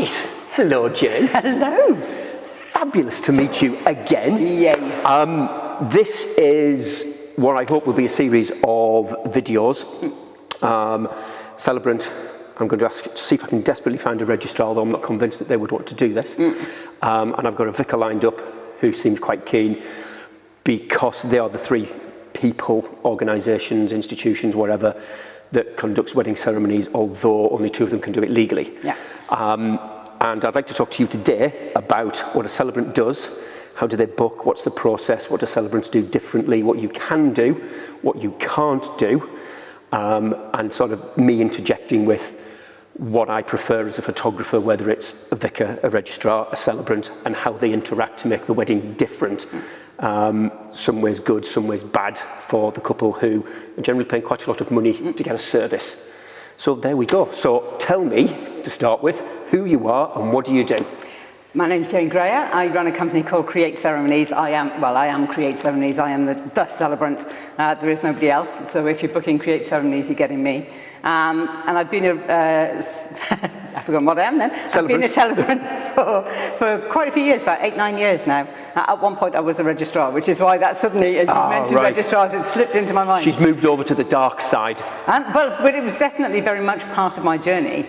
Right, hello Jane. Hello. Fabulous to meet you again. Yay. This is what I hope will be a series of videos. Celebrant, I'm going to ask to see if I can desperately find a registrar, although I'm not convinced that they would want to do this. And I've got a vicar lined up who seems quite keen, because they are the three people, organisations, institutions, whatever, that conducts wedding ceremonies, although only two of them can do it legally. Yeah. And I'd like to talk to you today about what a celebrant does, how do they book, what's the process, what do celebrants do differently, what you can do, what you can't do, and sort of me interjecting with what I prefer as a photographer, whether it's a vicar, a registrar, a celebrant, and how they interact to make the wedding different. Some ways good, some ways bad for the couple who are generally paying quite a lot of money to get a service. So there we go. So tell me, to start with, who you are and what do you do? My name's Jane Grayer. I run a company called Grayer Celebrant. I am Grayer Celebrant. I am the celebrant. There is nobody else. So if you're booking Grayer Celebrant, you're getting me. And I've been I've forgotten what I am then. I've been a celebrant for quite a few years, about 8-9 years now. At one point I was a registrar, which is why that suddenly, as you mentioned registrars, it slipped into my mind. She's moved over to the dark side. But it was definitely very much part of my journey,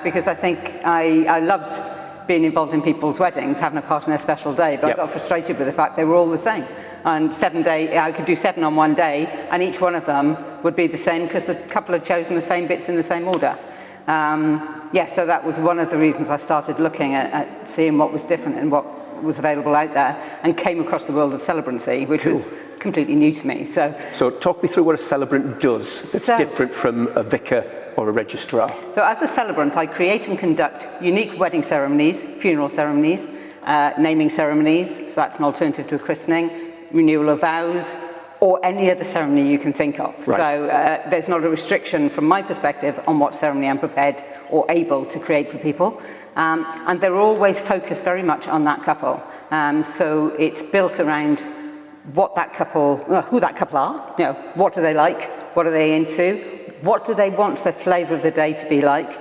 because I think I loved being involved in people's weddings, having a part in their special day, but I got frustrated with the fact they were all the same. And I could do 7 on one day, and each one of them would be the same because the couple had chosen the same bits in the same order. So that was one of the reasons I started looking at seeing what was different and what was available out there, and came across the world of celebrancy, which was completely new to me. So talk me through what a celebrant does that's different from a vicar or a registrar. So as a celebrant, I create and conduct unique wedding ceremonies, funeral ceremonies, naming ceremonies, so that's an alternative to a christening, renewal of vows, or any other ceremony you can think of. Right. So there's not a restriction from my perspective on what ceremony I'm prepared or able to create for people. And they're always focused very much on that couple. So it's built around what that couple, who that couple are, you know, what do they like, what are they into, what do they want the flavour of the day to be like.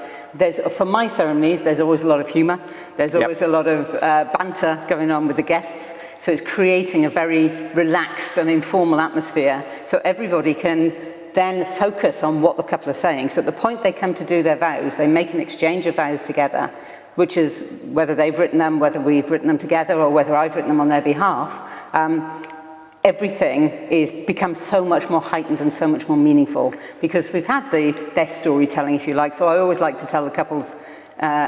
For my ceremonies, there's always a lot of humour. There's always a lot of banter going on with the guests. So it's creating a very relaxed and informal atmosphere, so everybody can then focus on what the couple are saying. So at the point they come to do their vows, they make an exchange of vows together, which is whether they've written them, whether we've written them together, or whether I've written them on their behalf. Everything becomes so much more heightened and so much more meaningful, because we've had their storytelling, if you like. So I always like to tell the couple's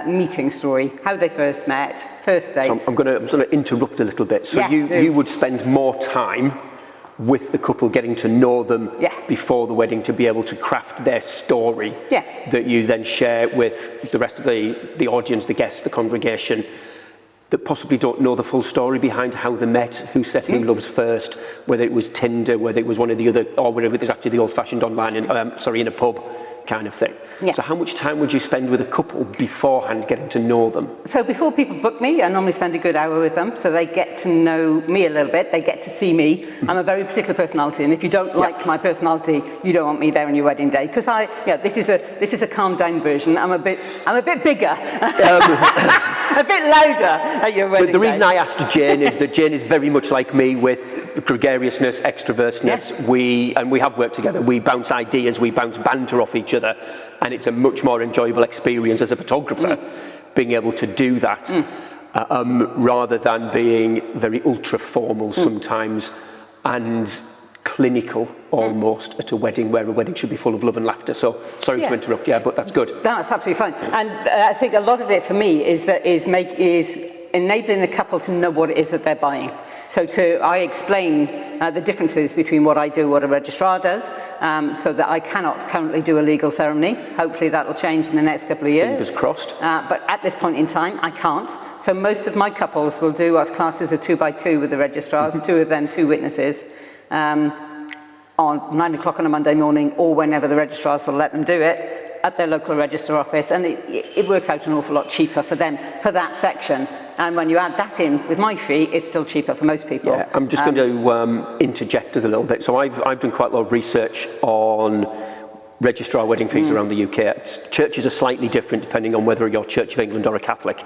meeting story, how they first met, first dates. So I'm going to interrupt a little bit. So you would spend more time with the couple, getting to know them before the wedding, to be able to craft their story that you then share with the rest of the audience, the guests, the congregation, that possibly don't know the full story behind how they met, who said who loves first, whether it was Tinder, whether it was one of the other, or whether it was actually the old-fashioned online, in a pub kind of thing. So how much time would you spend with a couple beforehand, getting to know them? So before people book me, I normally spend a good hour with them, so they get to know me a little bit, they get to see me. I'm a very particular personality, and if you don't like my personality, you don't want me there on your wedding day, because this is a calmed down version. I'm a bit bigger, a bit louder at your wedding day. But the reason I asked Jane is that Jane is very much like me, with gregariousness, extrovertness. We have worked together. We bounce ideas, we bounce banter off each other, and it's a much more enjoyable experience as a photographer, being able to do that, rather than being very ultra formal sometimes and clinical almost at a wedding, where a wedding should be full of love and laughter. So sorry to interrupt, but that's good. That's absolutely fine. And I think a lot of it for me is enabling the couple to know what it is that they're buying. So I explain the differences between what I do, what a registrar does, so that I cannot currently do a legal ceremony. Hopefully that will change in the next couple of years. Fingers crossed. But at this point in time, I can't. So most of my couples will do what's classed as a 2x2 with the registrars, two of them, two witnesses, on 9 o'clock on a Monday morning, or whenever the registrars will let them do it, at their local register office, and it works out an awful lot cheaper for them for that section. And when you add that in with my fee, it's still cheaper for most people. Yeah, I'm just going to interject us a little bit. So I've done quite a lot of research on registrar wedding fees around the UK. Churches are slightly different depending on whether you're Church of England or a Catholic,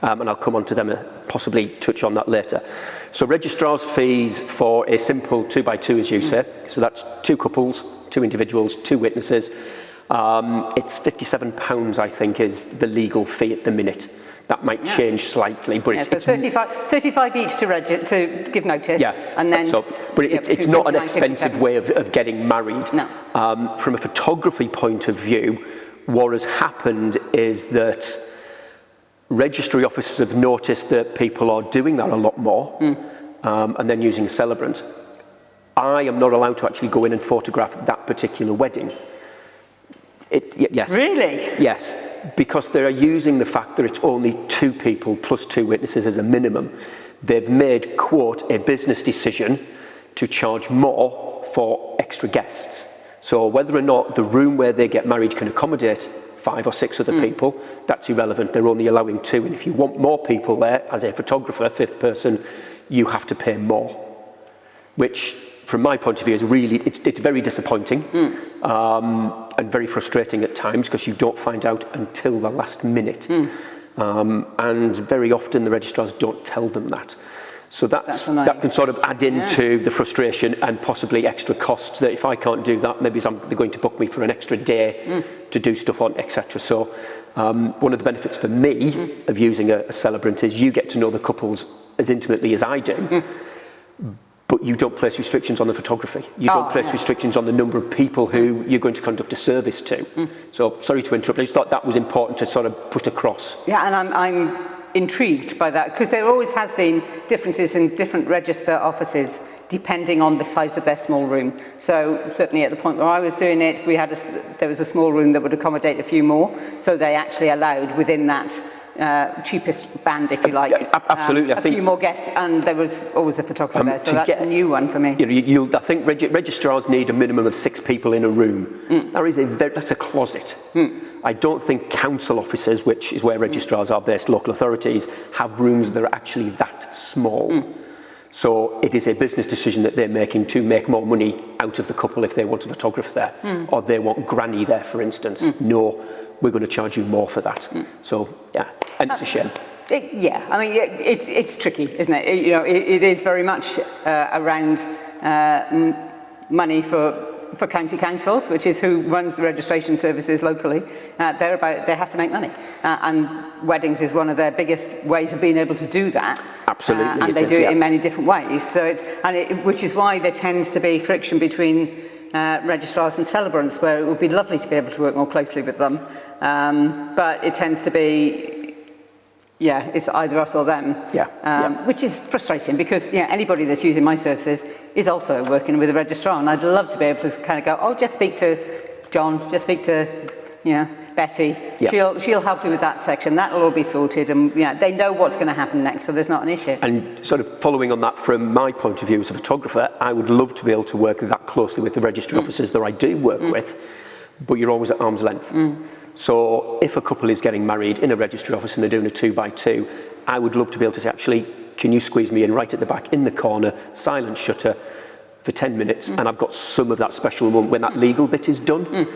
and I'll come on to them and possibly touch on that later. So registrar's fees for a simple 2x2, as you say, so that's 2 couples, 2 individuals, 2 witnesses. It's £57, I think, is the legal fee at the minute. That might change slightly, but so 35 each to give notice. Yeah, and then. But it's not an expensive way of getting married. No. From a photography point of view, what has happened is that registry officers have noticed that people are doing that a lot more, and then using a celebrant. I am not allowed to actually go in and photograph that particular wedding. Yes. Really? Yes, because they are using the fact that it's only 2 people plus 2 witnesses as a minimum. They've made, quote, a business decision to charge more for extra guests. So whether or not the room where they get married can accommodate 5 or 6 other people, that's irrelevant. They're only allowing 2. And if you want more people there, as a photographer, 5th person, you have to pay more. Which, from my point of view, is really, it's very disappointing. And very frustrating at times because you don't find out until the last minute. And very often the registrars don't tell them that. So that can sort of add into the frustration and possibly extra costs that if I can't do that, maybe they're going to book me for an extra day to do stuff on, etc. So one of the benefits for me of using a celebrant is you get to know the couples as intimately as I do. But you don't place restrictions on the photography. You don't place restrictions on the number of people who you're going to conduct a service to. So, sorry to interrupt, I just thought that was important to sort of put across. Yeah, and I'm intrigued by that, because there always has been differences in different register offices depending on the size of their small room. So, certainly at the point where I was doing it, there was a small room that would accommodate a few more, so they actually allowed within that cheapest band, if you like. Absolutely. A few more guests, and there was always a photographer there, so that's a new one for me. I think registrars need a minimum of 6 people in a room. That's a closet. I don't think council offices, which is where registrars are based, local authorities, have rooms that are actually that small. So it is a business decision that they're making to make more money out of the couple if they want a photographer there, or they want granny there, for instance. No, we're going to charge you more for that. So, yeah, and it's a shame. I mean, it's tricky, isn't it? It is very much around money for county councils, which is who runs the registration services locally. They have to make money, and weddings is one of their biggest ways of being able to do that. Absolutely, and they do it in many different ways. So which is why there tends to be friction between registrars and celebrants, where it would be lovely to be able to work more closely with them, but it tends to be, it's either us or them, which is frustrating because anybody that's using my services is also working with a registrar, and I'd love to be able to kind of go, just speak to John, just speak to Betty. She'll help you with that section. That'll all be sorted, and they know what's going to happen next, so there's not an issue. And sort of following on that, from my point of view as a photographer, I would love to be able to work that closely with the registry officers that I do work with, but you're always at arm's length. So if a couple is getting married in a registry office and they're doing a 2x2, I would love to be able to say, actually, can you squeeze me in right at the back, in the corner, silent shutter for 10 minutes, and I've got some of that special moment when that legal bit is done.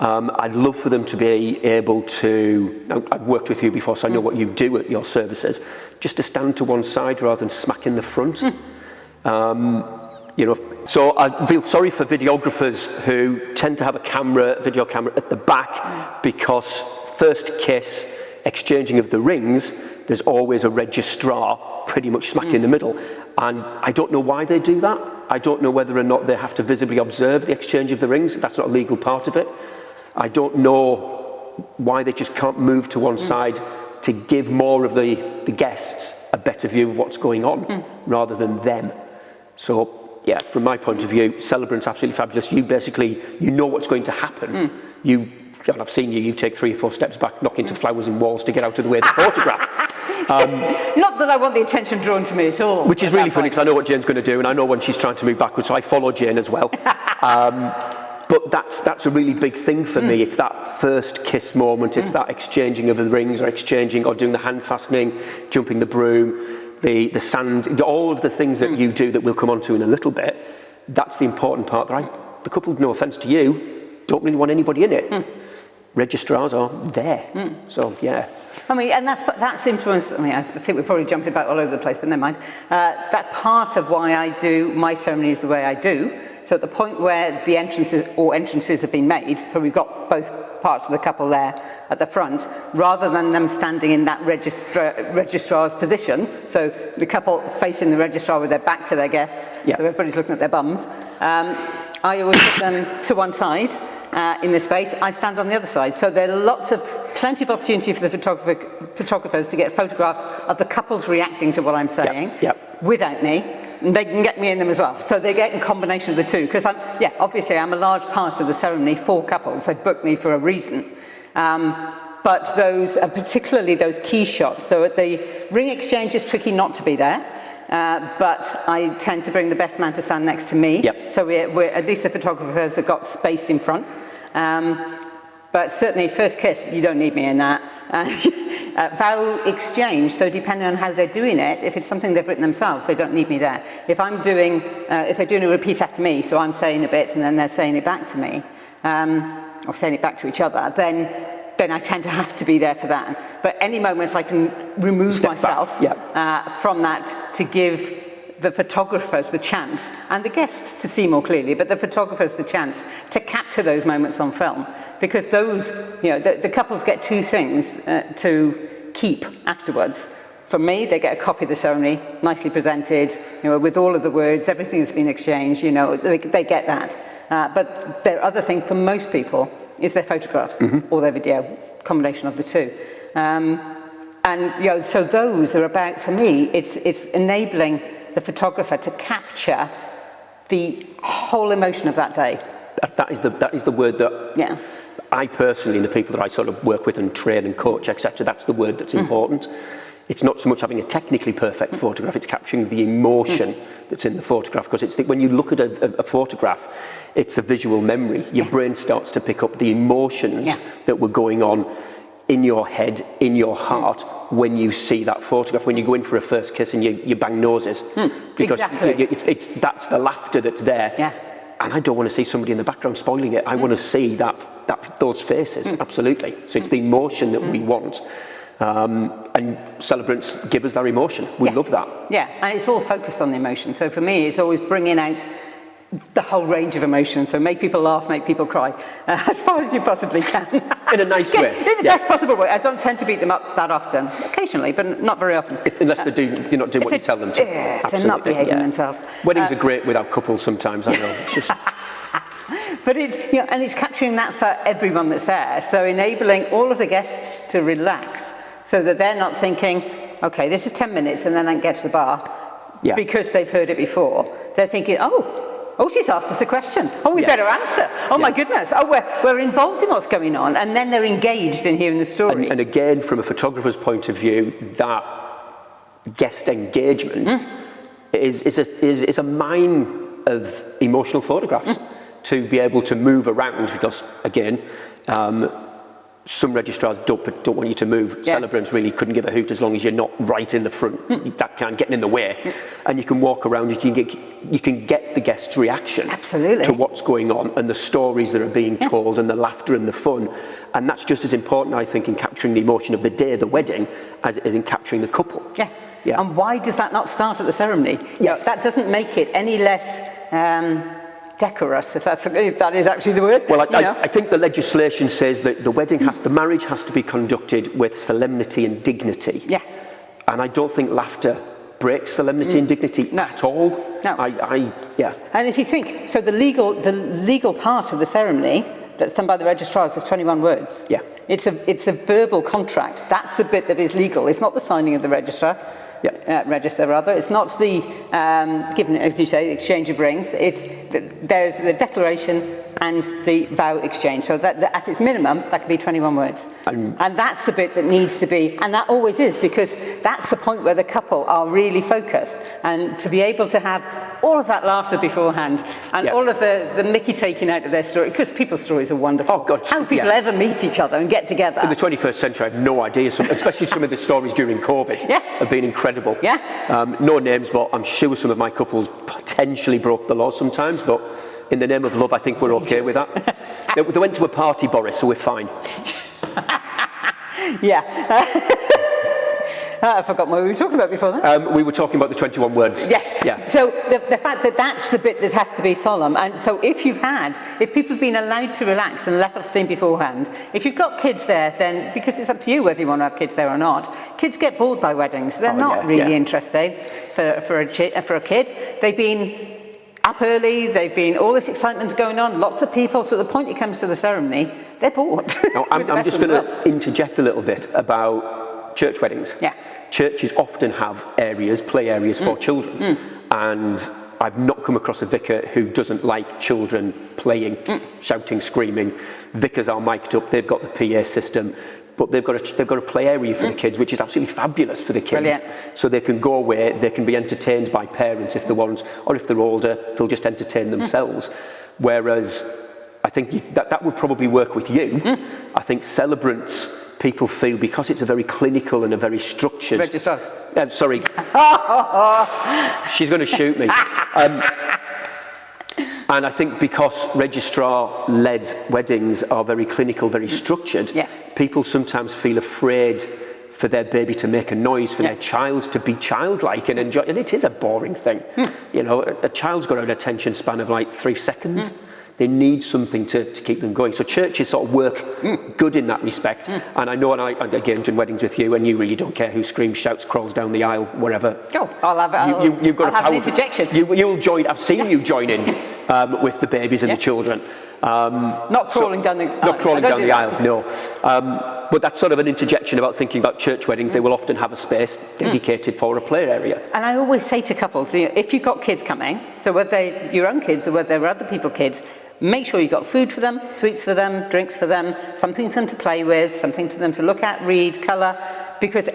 I'd love for them to be able to, now, I've worked with you before, so I know what you do at your services, just to stand to one side rather than smack in the front. So I feel sorry for videographers who tend to have a video camera at the back, because first kiss, exchanging of the rings, there's always a registrar pretty much smack in the middle. And I don't know why they do that. I don't know whether or not they have to visibly observe the exchange of the rings. That's not a legal part of it. I don't know why they just can't move to one side to give more of the guests a better view of what's going on rather than them. So, from my point of view, celebrant's absolutely fabulous. You know what's going to happen. I've seen you take 3 or 4 steps back, knock into flowers and walls to get out of the way of the photograph. Not that I want the attention drawn to me at all. Which is really funny, because I know what Jane's going to do, and I know when she's trying to move backwards, so I follow Jane as well. But that's a really big thing for me. It's that first kiss moment. It's that exchanging of the rings, or doing the hand fastening, jumping the broom, the sand, all of the things that you do that we'll come on to in a little bit. That's the important part. The couple, no offence to you, don't really want anybody in it. Registrars are there. So, yeah. I mean, and that's influenced, I mean, I think we're probably jumping about all over the place, but never mind. That's part of why I do my ceremonies the way I do. So at the point where the entrances have been made, so we've got both parts of the couple there at the front, rather than them standing in that registrar's position, so the couple facing the registrar with their back to their guests, so everybody's looking at their bums, I always put them to one side in the space. I stand on the other side. So there are plenty of opportunity for the photographers to get photographs of the couples reacting to what I'm saying without me. And they can get me in them as well. So they get a combination of the two. Because obviously I'm a large part of the ceremony for couples. They booked me for a reason. But those, particularly those key shots. So at the ring exchange, it's tricky not to be there. But I tend to bring the best man to stand next to me. So we're at least the photographers have got space in front. But certainly first kiss, you don't need me in that. Vow exchange, so depending on how they're doing it, if it's something they've written themselves, they don't need me there. If they're doing a repeat after me, so I'm saying a bit and then they're saying it back to me, or saying it back to each other, then I tend to have to be there for that. But any moment I can remove myself from that to give the photographers the chance, and the guests to see more clearly, but the photographers the chance to capture those moments on film. Because those, the couples get two things to keep afterwards. From me, they get a copy of the ceremony, nicely presented, with all of the words, everything's been exchanged, they get that. But their other thing for most people is their photographs or their video, combination of the two. So those are about, for me, it's enabling the photographer to capture the whole emotion of that day. That is the word that I personally, and the people that I sort of work with and train and coach, etc., that's the word that's important. It's not so much having a technically perfect photograph, it's capturing the emotion that's in the photograph, because when you look at a photograph, it's a visual memory. Your brain starts to pick up the emotions that were going on in your head, in your heart, when you see that photograph, when you go in for a first kiss and you bang noses. Because that's the laughter that's there. And I don't want to see somebody in the background spoiling it. I want to see those faces, absolutely. So it's the emotion that we want. And celebrants give us their emotion. We love that. And it's all focused on the emotion. So for me, it's always bringing out the whole range of emotions. So make people laugh, make people cry, as far as you possibly can. In a nice way. In the best possible way. I don't tend to beat them up that often. Occasionally, but not very often. Unless you're not doing what you tell them to. If they're not behaving themselves. Weddings are great without couples sometimes, I know. It's just... But it's, and it's capturing that for everyone that's there. So enabling all of the guests to relax so that they're not thinking, okay, this is 10 minutes and then I can get to the bar. Because they've heard it before. They're thinking, oh, she's asked us a question. Oh, we better answer. Oh, my goodness. Oh, we're involved in what's going on. And then they're engaged in hearing the story. And again, from a photographer's point of view, that guest engagement is a mine of emotional photographs to be able to move around, because, again, some registrars don't want you to move. Celebrants really couldn't give a hoot as long as you're not right in the front. That can't get in the way. And you can walk around, you can get the guest's reaction to what's going on and the stories that are being told and the laughter and the fun. And that's just as important, I think, in capturing the emotion of the day, the wedding, as it is in capturing the couple. And why does that not start at the ceremony? That doesn't make it any less decorous, if that is actually the word. Well, I think the legislation says that the marriage has to be conducted with solemnity and dignity. And I don't think laughter breaks solemnity and dignity at all. And if you think, so the legal part of the ceremony that's done by the registrars is 21 words. It's a verbal contract. That's the bit that is legal. It's not the signing of the register. It's not the given, as you say, the exchange of rings. There's the declaration and the vow exchange. So that at its minimum, that could be 21 words. And that's the bit that needs to be, and that always is, because that's the point where the couple are really focused. And to be able to have all of that laughter beforehand and all of the mickey taking out of their story, because people's stories are wonderful. Oh, God. How people ever meet each other and get together. In the 21st century, I have no idea, especially some of the stories during COVID have been incredible. No names, but I'm sure some of my couples potentially broke the law sometimes, but In the name of love, I think we're okay with that. They went to a party, Boris, so we're fine. Yeah. I forgot what we were talking about before that. We were talking about the 21 words. Yes. Yeah. So the fact that that's the bit that has to be solemn, and so if people have been allowed to relax and let off steam beforehand, if you've got kids there, then, because it's up to you whether you want to have kids there or not, kids get bored by weddings. They're not really interested for a kid. They've been up early, they've been all this excitement going on, lots of people, so at the point it comes to the ceremony, they're bored. Now, I'm just going to interject a little bit about church weddings. Yeah. Churches often have play areas for children, and I've not come across a vicar who doesn't like children playing, shouting, screaming. Vicars are mic'd up, they've got the PA system, but they've got a play area for the kids, which is absolutely fabulous for the kids. Brilliant. So they can go away, they can be entertained by parents if they want, or if they're older, they'll just entertain themselves. Whereas I think that would probably work with you. I think celebrants, people feel, because it's a very clinical and a very structured... Registrars. Sorry. She's going to shoot me. And I think because registrar-led weddings are very clinical, very structured, people sometimes feel afraid for their baby to make a noise, for their child to be childlike and enjoy. And it is a boring thing. You know, a child's got an attention span of like 3 seconds. They need something to keep them going. So churches sort of work good in that respect. And I know, and I again done weddings with you, and you really don't care who screams, shouts, crawls down the aisle, wherever. Oh, I'll have an interjection. You'll join. I've seen you join in with the babies and the children. Not crawling down the aisle. Not crawling down the aisle, no. But that's sort of an interjection about thinking about church weddings. They will often have a space dedicated for a play area. And I always say to couples, if you've got kids coming, so whether they're your own kids or whether they're other people's kids, make sure you've got food for them, sweets for them, drinks for them, something for them to play with, something for them to look at, read, colour, because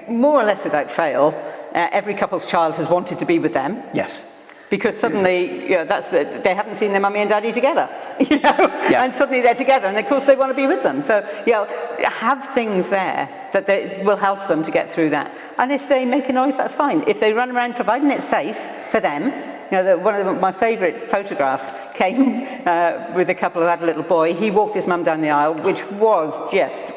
more or less without fail, every couple's child has wanted to be with them. Yes. Because suddenly, they haven't seen their mummy and daddy together, and suddenly they're together, and of course they want to be with them. So, have things there that will help them to get through that. And if they make a noise, that's fine. If they run around, providing it's safe for them. One of my favourite photographs came with a couple who had a little boy. He walked his mum down the aisle, which was just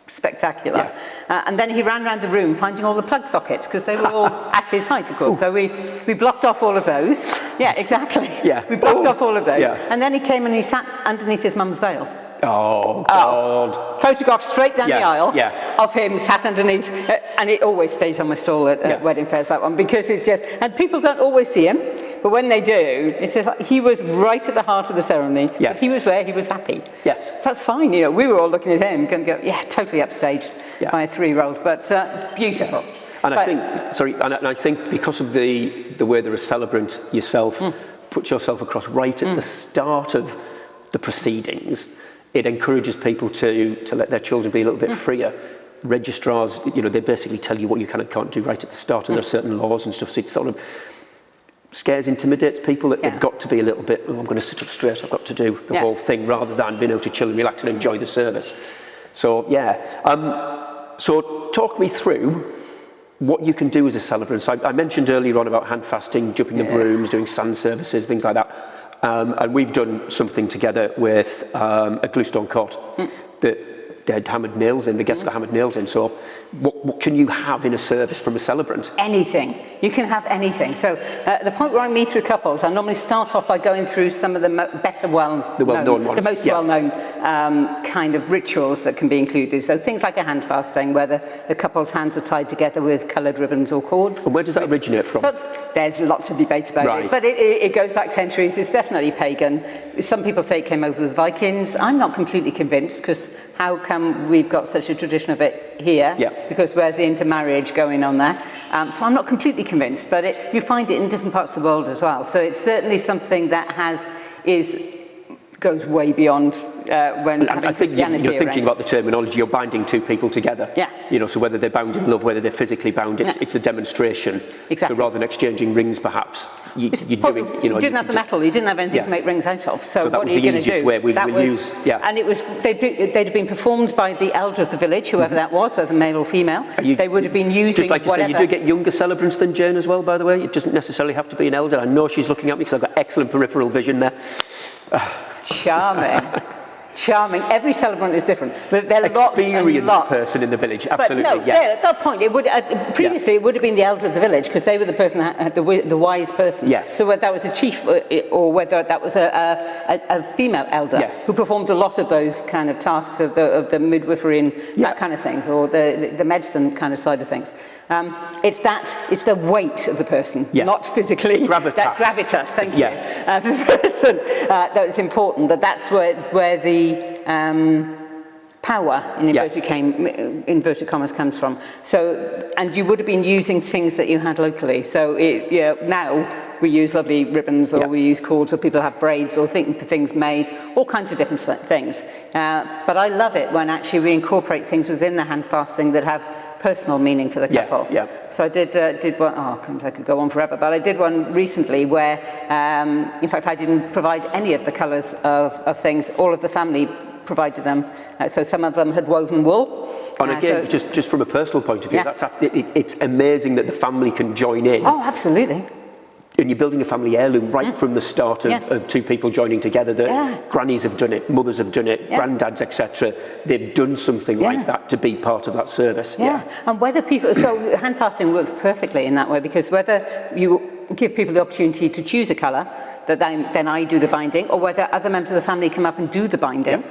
spectacular. And then he ran around the room finding all the plug sockets, because they were all at his height, of course. So we blocked off all of those. Yeah, exactly. Yeah. We blocked off all of those. Yeah. And then he came and he sat underneath his mum's veil. Oh, God. Photographed straight down the aisle of him sat underneath, and it always stays on my stall at wedding fairs, that one, because it's just, and people don't always see him, but when they do, it's just like he was right at the heart of the ceremony. Yeah. He was there, he was happy. Yes. So that's fine, we were all looking at him, going to go, totally upstaged by a 3-year-old, but beautiful. And I think because of the way they're a celebrant yourself, put yourself across right at the start of the proceedings, it encourages people to let their children be a little bit freer. Registrars, they basically tell you what you can and can't do right at the start, and there are certain laws and stuff, so it sort of scares, intimidates people that they've got to be a little bit, I'm going to sit up straight, I've got to do the whole thing, rather than being able to chill and relax and enjoy the service. So, so talk me through what you can do as a celebrant. So I mentioned earlier on about hand fasting, jumping the brooms, doing sand services, things like that. And we've done something together with a gluestone court that they had hammered nails in, the guests got hammered nails in. So what can you have in a service from a celebrant? Anything. You can have anything. So the point where I meet with couples, I normally start off by going through some of the most well-known kind of rituals that can be included. So things like a hand fasting, where the couple's hands are tied together with coloured ribbons or cords. And where does that originate from? So there's lots of debate about it, but it goes back centuries. It's definitely pagan. Some people say it came over the Vikings. I'm not completely convinced, because how come we've got such a tradition of it here? Because where's the intermarriage going on there? So I'm not completely convinced, but you find it in different parts of the world as well. So it's certainly something that is goes way beyond when having I think Christianity you're thinking around. about the terminology. You're binding two people together. Yeah. You know, so whether they're bound in love, whether they're physically bound, it's a demonstration. Exactly. So rather than exchanging rings, perhaps you're doing. You know, you didn't have the metal. You didn't have anything to make rings out of. So what are you going to do? And it was they'd have been performed by the elder of the village, whoever that was, whether male or female. They would have been using just like to whatever. say, you do get younger celebrants than Jane as well, by the way. It doesn't necessarily have to be an elder. I know she's looking at me because I've got excellent peripheral vision there. Charming. Charming. Every celebrant is different. But there are lots and lots. Person in the village, absolutely. But no, at that point, it would previously it would have been the elder of the village because they were the person that had the wise person. Yes. So whether that was a chief or whether that was a female elder who performed a lot of those kind of tasks of the midwifery and that kind of things, or the medicine kind of side of things. It's the weight of the person, not physically. Gravitas. That gravitas, thank you. The person that is important. That's where the power in inverted commas comes from. So, and you would have been using things that you had locally. So now we use lovely ribbons, or we use cords, or people have braids, or things made, all kinds of different things. But I love it when actually we incorporate things within the hand fasting that have personal meaning for the couple. So I did one, I could go on forever, but I did one recently where, in fact, I didn't provide any of the colours of things. All of the family provided them. So some of them had woven wool. And again, just from a personal point of view, it's amazing that the family can join in. Oh, absolutely. And you're building a family heirloom right from the start of two people joining together. Grannies have done it, mothers have done it, granddads, etc. They've done something like that to be part of that service. And whether people, so hand fasting works perfectly in that way, because whether you give people the opportunity to choose a colour, that then I do the binding, or whether other members of the family come up and do the binding,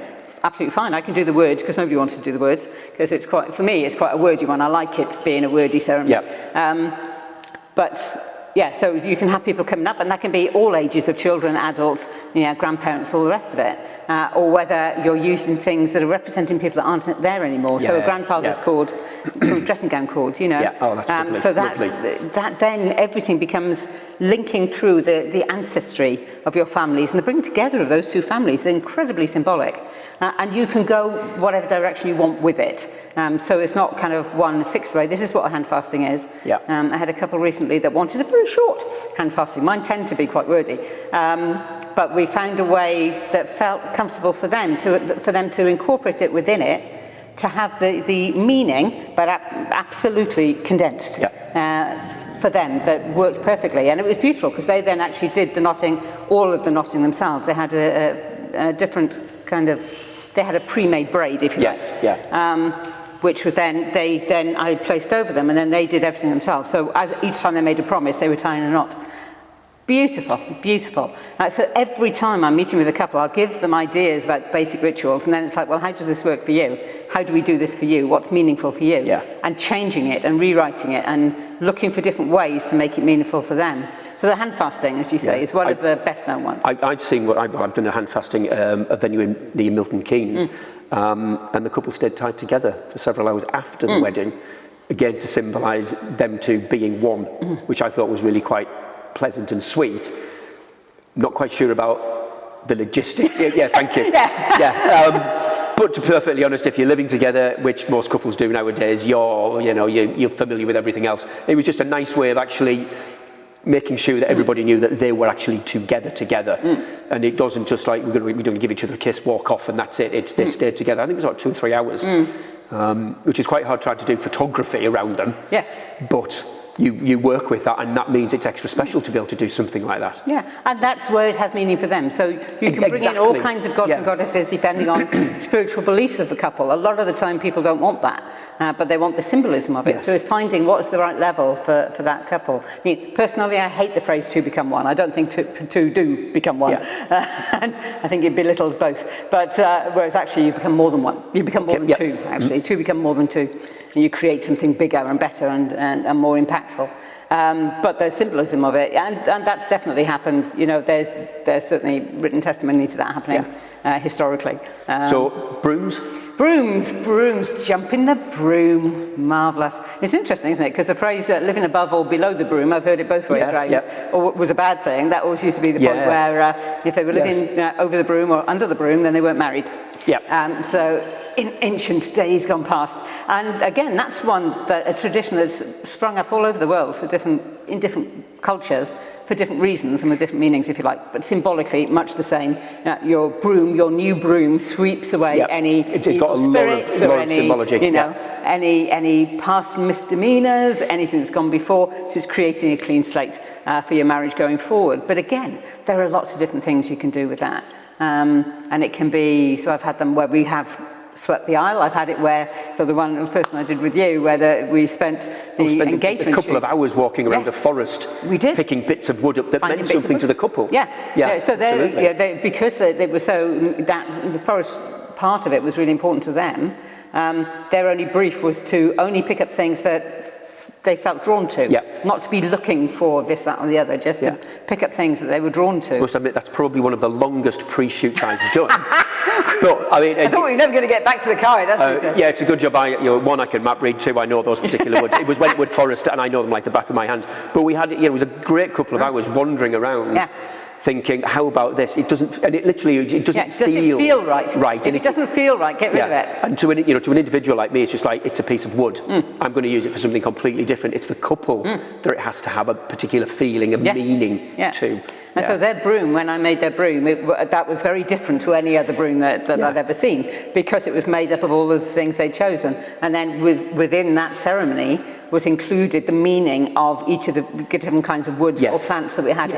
absolutely fine. I can do the words because nobody wants to do the words, because for me it's quite a wordy one. I like it being a wordy ceremony. So you can have people coming up, and that can be all ages of children, adults, grandparents, all the rest of it. Or whether you're using things that are representing people that aren't there anymore. So a grandfather's cord, dressing gown cord, Oh, that's lovely. So that then everything becomes linking through the ancestry of your families, and the bringing together of those two families is incredibly symbolic. And you can go whatever direction you want with it. So it's not kind of one fixed way. This is what a hand fasting is. I had a couple recently that wanted a very short hand fasting. Mine tend to be quite wordy. But we found a way that felt comfortable for them to incorporate it within it, to have the meaning, but absolutely condensed for them, that worked perfectly. And it was beautiful because they then actually did all of the knotting themselves. They had a different kind of, they had a pre-made braid, if you like. Which was then I placed over them, and then they did everything themselves. So each time they made a promise, they were tying a knot. Beautiful, beautiful. So every time I'm meeting with a couple, I'll give them ideas about basic rituals, and then it's like, well, how does this work for you? How do we do this for you? What's meaningful for you? And changing it and rewriting it and looking for different ways to make it meaningful for them. So the hand fasting, as you say, is one of the best known ones. I've seen I've done a hand fasting a venue in the Milton Keynes, and the couple stayed tied together for several hours after the wedding, again to symbolise them two being one, which I thought was really quite pleasant and sweet. Not quite sure about the logistics. Thank you. But to be perfectly honest, if you're living together, which most couples do nowadays, you're familiar with everything else. It was just a nice way of actually making sure that everybody knew that they were actually together. And it doesn't just like we're going to give each other a kiss, walk off, and that's it. It's they stayed together. I think it was about 2 or 3 hours, which is quite hard trying to do photography around them. But you work with that, and that means it's extra special to be able to do something like that. And that's where it has meaning for them. So you can bring in all kinds of gods and goddesses depending on spiritual beliefs of the couple. A lot of the time people don't want that, but they want the symbolism of it. So it's finding what's the right level for that couple. I mean, personally, I hate the phrase two become one. I don't think two do become one. And I think it belittles both. But whereas actually you become more than one. You become more than two, actually. Two become more than two. And you create something bigger and better and more impactful. But the symbolism of it, and that's definitely happened. There's certainly written testimony to that happening historically. So brooms? Brooms, jump in the broom, marvellous. It's interesting, isn't it? Because the phrase living above or below the broom, I've heard it both ways around, or was a bad thing. That always used to be the point where if they were living over the broom or under the broom, then they weren't married. So in ancient days gone past. And again, that's a tradition that's sprung up all over the world in different cultures for different reasons and with different meanings, if you like, but symbolically much the same. Your new broom sweeps away any evil spirits or any, any past misdemeanors, anything that's gone before. So it's creating a clean slate for your marriage going forward. But again, there are lots of different things you can do with that. And it can be, so I've had them where we have swept the aisle. I've had it where, so the person I did with you, where we spent the engagement a couple of hours walking around a forest, picking bits of wood up that meant something to the couple. So because they were the forest part of it was really important to them. Their only brief was to only pick up things that they felt drawn to, not to be looking for this, that, or the other, just to pick up things that they were drawn to. I must admit, that's probably one of the longest pre-shoots I've done. But, I thought we were never going to get back to the car. It's a good job. One, I can map read. Two, I know those particular woods. It was Wentwood Forest, and I know them like the back of my hand. But we had, it was a great couple of hours wandering around. Thinking, how about this? It doesn't, and it literally, it doesn't feel right. Right. If it doesn't feel right, get rid of it. And to an individual like me, it's just like, it's a piece of wood. I'm going to use it for something completely different. It's the couple that it has to have a particular feeling and meaning to. And so their broom, when I made their broom, that was very different to any other broom that I've ever seen, because it was made up of all of the things they'd chosen. And then within that ceremony was included the meaning of each of the different kinds of woods or plants that we had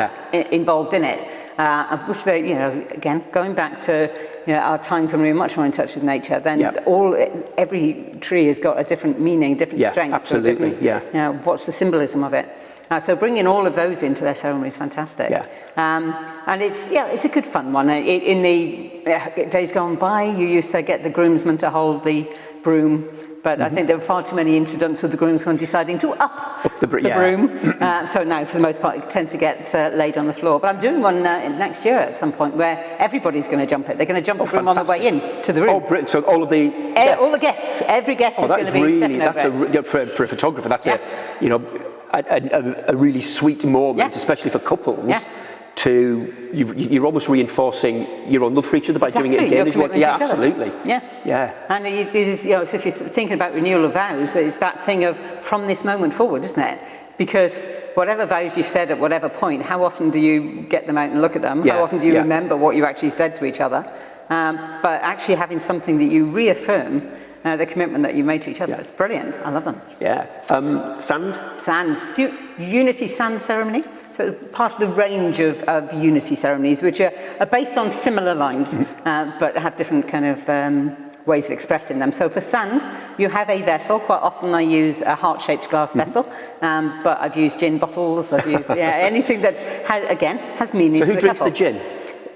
involved in it. Of which they, again, going back to our times when we were much more in touch with nature, then every tree has got a different meaning, different strength. Absolutely, what's the symbolism of it? So bringing all of those into their ceremony is fantastic. And it's a good fun one. In the days gone by, you used to get the groomsman to hold the broom, but I think there were far too many incidents of the groomsman deciding to up the broom. So now, for the most part, it tends to get laid on the floor. But I'm doing one next year at some point where everybody's going to jump it. They're going to jump the broom on the way in to the room. Oh, brilliant. So all of the guests? All the guests. Every guest is going to be stepping over it. For a photographer, that's a really sweet moment, especially for couples. You're almost reinforcing your own love for each other by doing it again. Absolutely. And it is, so if you're thinking about renewal of vows, it's that thing of from this moment forward, isn't it? Because whatever vows you've said at whatever point, how often do you get them out and look at them? How often do you remember what you actually said to each other? But actually having something that you reaffirm the commitment that you made to each other. It's brilliant. I love them. Sand? Sand. Unity sand ceremony. So part of the range of unity ceremonies, which are based on similar lines, but have different kind of ways of expressing them. So for sand, you have a vessel. Quite often I use a heart-shaped glass vessel, but I've used gin bottles. I've used anything that has meaning to the couple. So who drinks the gin?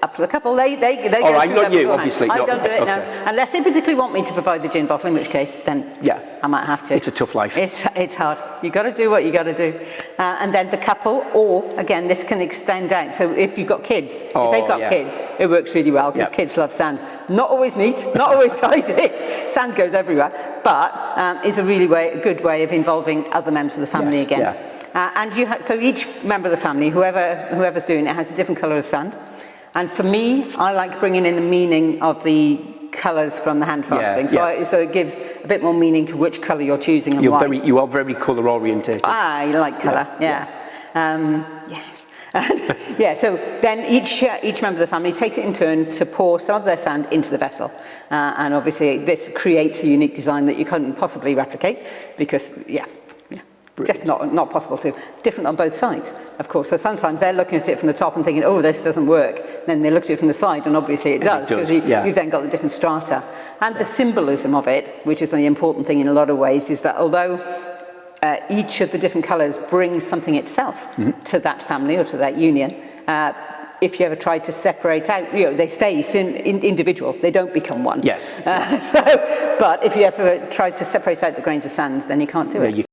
Up to the couple, they go through not you, obviously. I don't do it now, unless they particularly want me to provide the gin bottle, in which case, then I might have to. It's a tough life. It's hard. You got to do what you got to do, and then the couple, or again, this can extend out. So if you've got kids, if they've got kids, it works really well because kids love sand. Not always neat, not always tidy. Sand goes everywhere, but it's a really good way of involving other members of the family again. And so each member of the family, whoever's doing it, has a different colour of sand. And for me, I like bringing in the meaning of the colours from the hand fasting. So it gives a bit more meaning to which colour you're choosing and why. You are very colour orientated. I like colour, so then each member of the family takes it in turn to pour some of their sand into the vessel. And obviously this creates a unique design that you couldn't possibly replicate because, just not possible to. Different on both sides, of course. So sometimes they're looking at it from the top and thinking, oh, this doesn't work. Then they look at it from the side, and obviously it does, because you've then got the different strata. And the symbolism of it, which is the important thing in a lot of ways, is that although each of the different colours brings something itself to that family or to that union, if you ever tried to separate out, they stay individual. They don't become one. Yes. But if you ever try to separate out the grains of sand, then you can't do it.